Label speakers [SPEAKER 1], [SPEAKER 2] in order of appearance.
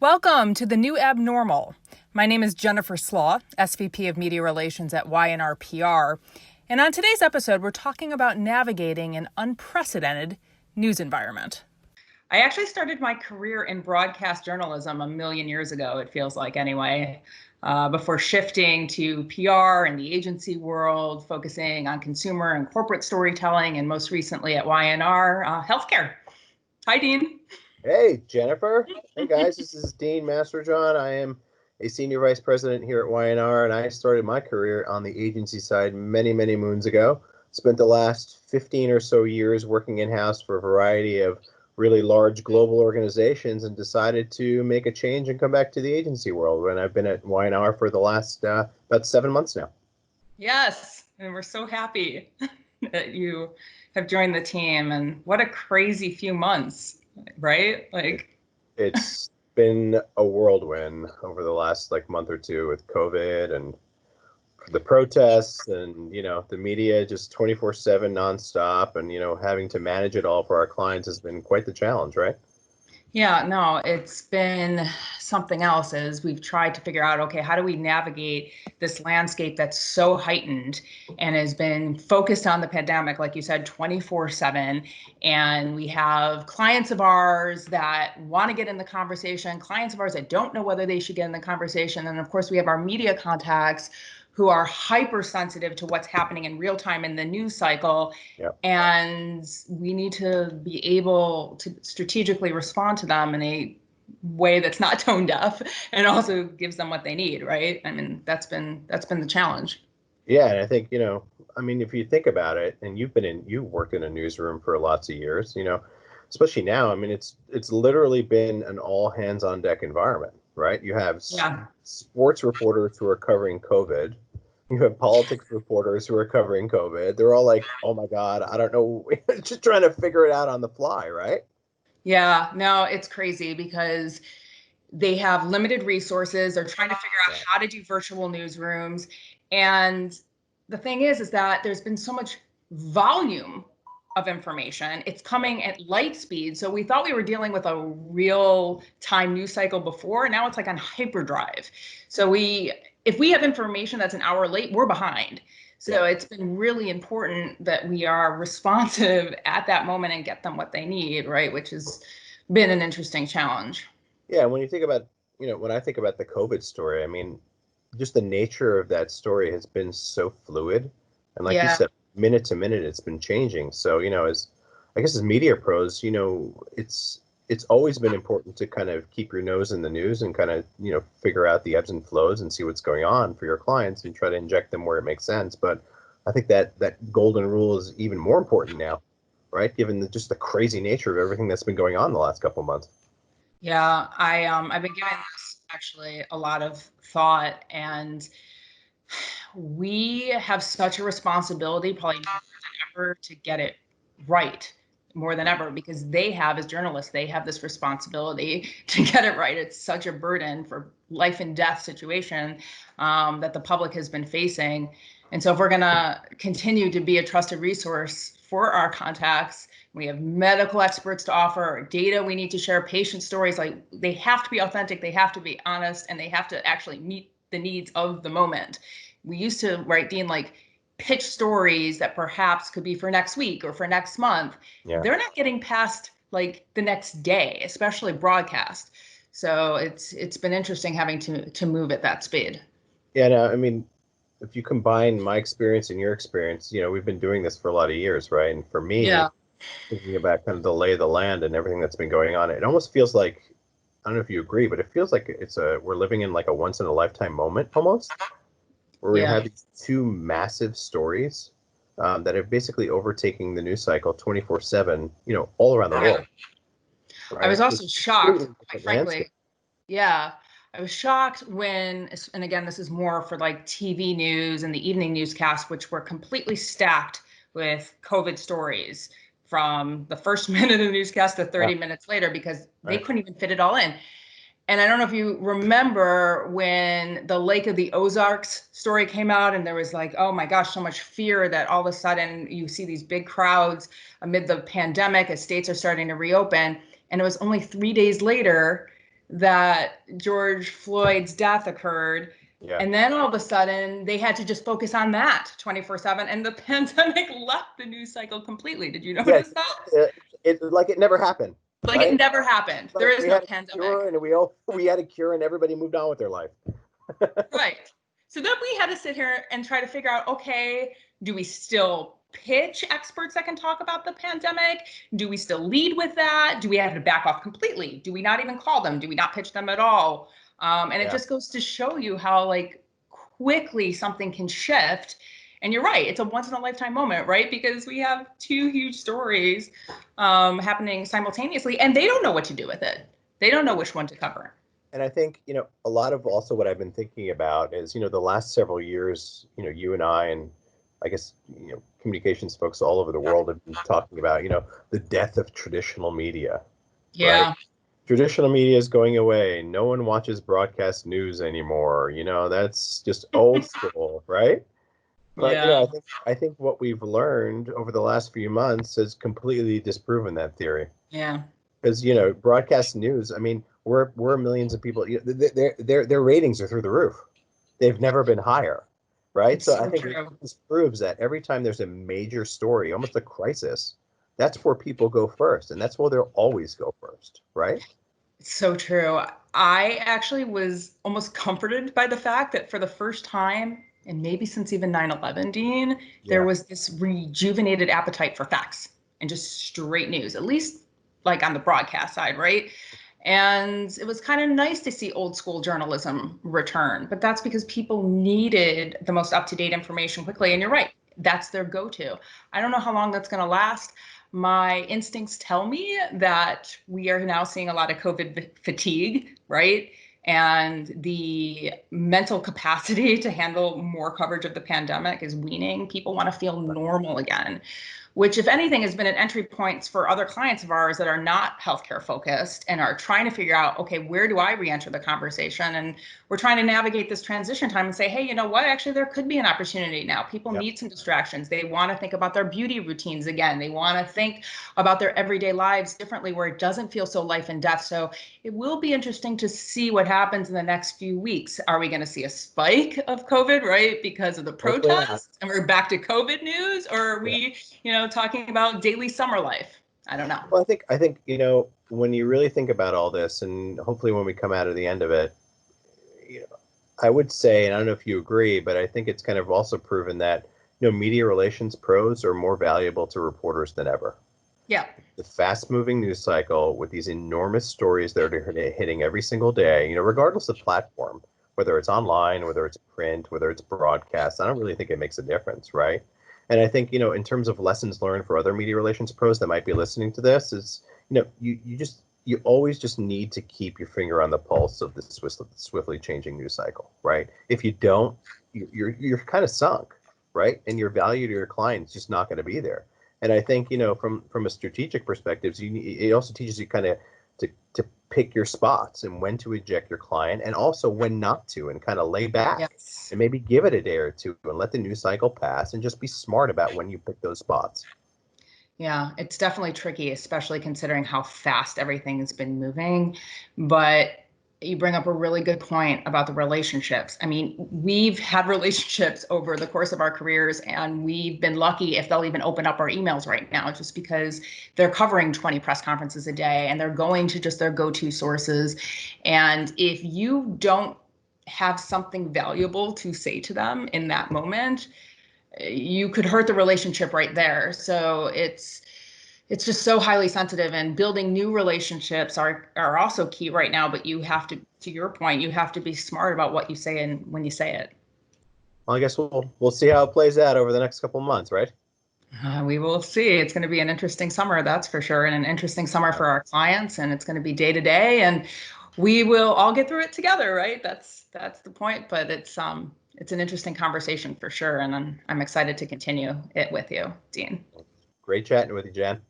[SPEAKER 1] Welcome to the new abnormal. My name is Jenifer Slaw, SVP of Media Relations at Y&R PR. And on today's episode, we're talking about navigating an unprecedented news environment.
[SPEAKER 2] I actually started my career in broadcast journalism a million years ago, it feels like anyway, before shifting to PR and the agency world, focusing on consumer and corporate storytelling, and most recently at Y&R, healthcare. Hi, Dean.
[SPEAKER 3] Hey, Jenifer. Hey, guys. This is Dean Mastrojohn. I am a senior vice president here at Y&R, and I started my career on the agency side many, many moons ago. Spent the last 15 or so years working in-house for a variety of really large global organizations and decided to make a change and come back to the agency world. And I've been at Y&R for the last about 7 months now.
[SPEAKER 2] Yes, and we're so happy that you have joined the team. And what a crazy few months, right?
[SPEAKER 3] It's been a whirlwind over the last month or two with COVID and the protests and, the media just 24/7 nonstop and, having to manage it all for our clients has been quite the challenge, right?
[SPEAKER 2] Yeah, no, it's been something else as we've tried to figure out, okay, how do we navigate this landscape that's so heightened and has been focused on the pandemic, like you said, 24/7. And we have clients of ours that want to get in the conversation, clients of ours that don't know whether they should get in the conversation. And of course, we have our media contacts who are hypersensitive to what's happening in real time in the news cycle.
[SPEAKER 3] Yep.
[SPEAKER 2] And we need to be able to strategically respond to them in a way that's not tone deaf and also gives them what they need, right? I mean, that's been the challenge.
[SPEAKER 3] Yeah, and I think, if you think about it, and you worked in a newsroom for lots of years, especially now, it's literally been an all hands on deck environment, right? You have sports reporters who are covering COVID. You have politics reporters who are covering COVID. They're all like, oh my God, I don't know, just trying to figure it out on the fly, right?
[SPEAKER 2] Yeah, no, it's crazy because they have limited resources. They're trying to figure out how to do virtual newsrooms. And the thing is that there's been so much volume of information. It's coming at light speed. So we thought we were dealing with a real time news cycle before. Now it's like on hyperdrive. So if we have information that's an hour late, we're behind. So it's been really important that we are responsive at that moment and get them what they need, right? Which has been an interesting challenge.
[SPEAKER 3] Yeah, when you think about, when I think about the COVID story, just the nature of that story has been so fluid. And like you said, minute to minute, it's been changing. So, as media pros, it's always been important to kind of keep your nose in the news and kind of, figure out the ebbs and flows and see what's going on for your clients and try to inject them where it makes sense. But I think that golden rule is even more important now, right? Given just the crazy nature of everything that's been going on the last couple of months.
[SPEAKER 2] Yeah, I've been giving this actually a lot of thought, and we have such a responsibility, probably more than ever, to get it right, more than ever, because they have, as journalists, they have this responsibility to get it right. It's such a burden for life and death situation that the public has been facing. And so if we're going to continue to be a trusted resource for our contacts, we have medical experts to offer, data we need to share, patient stories, they have to be authentic, they have to be honest, and they have to actually meet the needs of the moment. We used to, right, Dean, pitch stories that perhaps could be for next week or for next month.
[SPEAKER 3] Yeah.
[SPEAKER 2] They're not getting past the next day, especially broadcast. So it's been interesting having to move at that speed.
[SPEAKER 3] Yeah, no, if you combine my experience and your experience, we've been doing this for a lot of years, right? And for me, thinking about kind of the lay of the land and everything that's been going on, it almost feels like, I don't know if you agree, but it feels like we're living in a once in a lifetime moment almost, where we have these two massive stories that are basically overtaking the news cycle 24/7, all around the world. Right?
[SPEAKER 2] I was also shocked, quite frankly. Yeah. I was shocked when, and again, this is more for TV news and the evening newscast, which were completely stacked with COVID stories from the first minute of the newscast to 30 minutes later, because they couldn't even fit it all in. And I don't know if you remember when the Lake of the Ozarks story came out, and there was oh my gosh, so much fear that all of a sudden you see these big crowds amid the pandemic as states are starting to reopen. And it was only 3 days later that George Floyd's death occurred.
[SPEAKER 3] Yeah.
[SPEAKER 2] And then all of a sudden they had to just focus on that 24/7, and the pandemic left the news cycle completely. Did you notice that?
[SPEAKER 3] It like it never happened.
[SPEAKER 2] Like
[SPEAKER 3] Right?
[SPEAKER 2] it never happened.
[SPEAKER 3] Like
[SPEAKER 2] There is
[SPEAKER 3] we
[SPEAKER 2] no
[SPEAKER 3] had a
[SPEAKER 2] pandemic.
[SPEAKER 3] cure and we had a cure and everybody moved on with their life.
[SPEAKER 2] Right. So then we had to sit here and try to figure out, okay, do we still pitch experts that can talk about the pandemic? Do we still lead with that? Do we have to back off completely? Do we not even call them? Do we not pitch them at all? And it just goes to show you how like quickly something can shift. And you're right, it's a once in a lifetime moment, right? Because we have two huge stories happening simultaneously, and they don't know what to do with it. They don't know which one to cover.
[SPEAKER 3] And I think, a lot of also what I've been thinking about is, the last several years, you and I, and I guess, communications folks all over the world have been talking about, the death of traditional media.
[SPEAKER 2] Yeah.
[SPEAKER 3] Right? Traditional media is going away. No one watches broadcast news anymore. That's just old school, right? But,
[SPEAKER 2] Yeah.
[SPEAKER 3] I think what we've learned over the last few months has completely disproven that theory.
[SPEAKER 2] Yeah.
[SPEAKER 3] Because broadcast news, I mean, we're millions of people. Their ratings are through the roof. They've never been higher, right?
[SPEAKER 2] It's
[SPEAKER 3] So
[SPEAKER 2] so
[SPEAKER 3] I think
[SPEAKER 2] true.
[SPEAKER 3] this proves that every time there's a major story, almost a crisis, that's where people go first, and that's where they'll always go first, right?
[SPEAKER 2] It's so true. I actually was almost comforted by the fact that for the first time, and maybe since even 9/11, Dean, there
[SPEAKER 3] Yeah.
[SPEAKER 2] was this rejuvenated appetite for facts and just straight news, at least like on the broadcast side, right? And it was kind of nice to see old school journalism return, but that's because people needed the most up to date information quickly. And you're right, that's their go to. I don't know how long that's going to last. My instincts tell me that we are now seeing a lot of COVID fatigue, right? And the mental capacity to handle more coverage of the pandemic is weaning. People want to feel normal again, which, if anything, has been an entry point for other clients of ours that are not healthcare focused and are trying to figure out, okay, where do I re-enter the conversation? And we're trying to navigate this transition time and say, hey, you know what? Actually, there could be an opportunity now. People
[SPEAKER 3] Yep.
[SPEAKER 2] need some distractions. They want to think about their beauty routines again. They want to think about their everyday lives differently where it doesn't feel so life and death. So it will be interesting to see what happens in the next few weeks. Are we going to see a spike of COVID, right? Because of the protests and we're back to COVID news? Or are we, talking about daily summer life? I don't know.
[SPEAKER 3] Well, I think, when you really think about all this, and hopefully when we come out of the end of it, I would say, and I don't know if you agree, but I think it's kind of also proven that, media relations pros are more valuable to reporters than ever.
[SPEAKER 2] Yeah.
[SPEAKER 3] The fast moving news cycle with these enormous stories that are hitting every single day, regardless of platform, whether it's online, whether it's print, whether it's broadcast, I don't really think it makes a difference, right? And I think, in terms of lessons learned for other media relations pros that might be listening to this is, you always just need to keep your finger on the pulse of the swiftly changing news cycle, right? If you don't, you're kind of sunk, right? And your value to your client is just not going to be there. And I think, from a strategic perspective, it also teaches you kind of to pick your spots and when to eject your client and also when not to, and kind of lay back.
[SPEAKER 2] Yes.
[SPEAKER 3] And maybe give it a day or two and let the news cycle pass and just be smart about when you pick those spots.
[SPEAKER 2] Yeah, it's definitely tricky, especially considering how fast everything has been moving. But you bring up a really good point about the relationships. I mean, we've had relationships over the course of our careers, and we've been lucky if they'll even open up our emails right now, just because they're covering 20 press conferences a day and they're going to just their go-to sources. And if you don't have something valuable to say to them in that moment, you could hurt the relationship right there. So it's just so highly sensitive, and building new relationships are also key right now. But you have to your point, you have to be smart about what you say and when you say it.
[SPEAKER 3] Well, I guess we'll see how it plays out over the next couple of months, right?
[SPEAKER 2] We will see. It's going to be an interesting summer, that's for sure, and an interesting summer for our clients. And it's going to be day to day, and we will all get through it together, right? That's the point. But it's an interesting conversation for sure, and I'm excited to continue it with you, Dean.
[SPEAKER 3] Great chatting with you, Jan.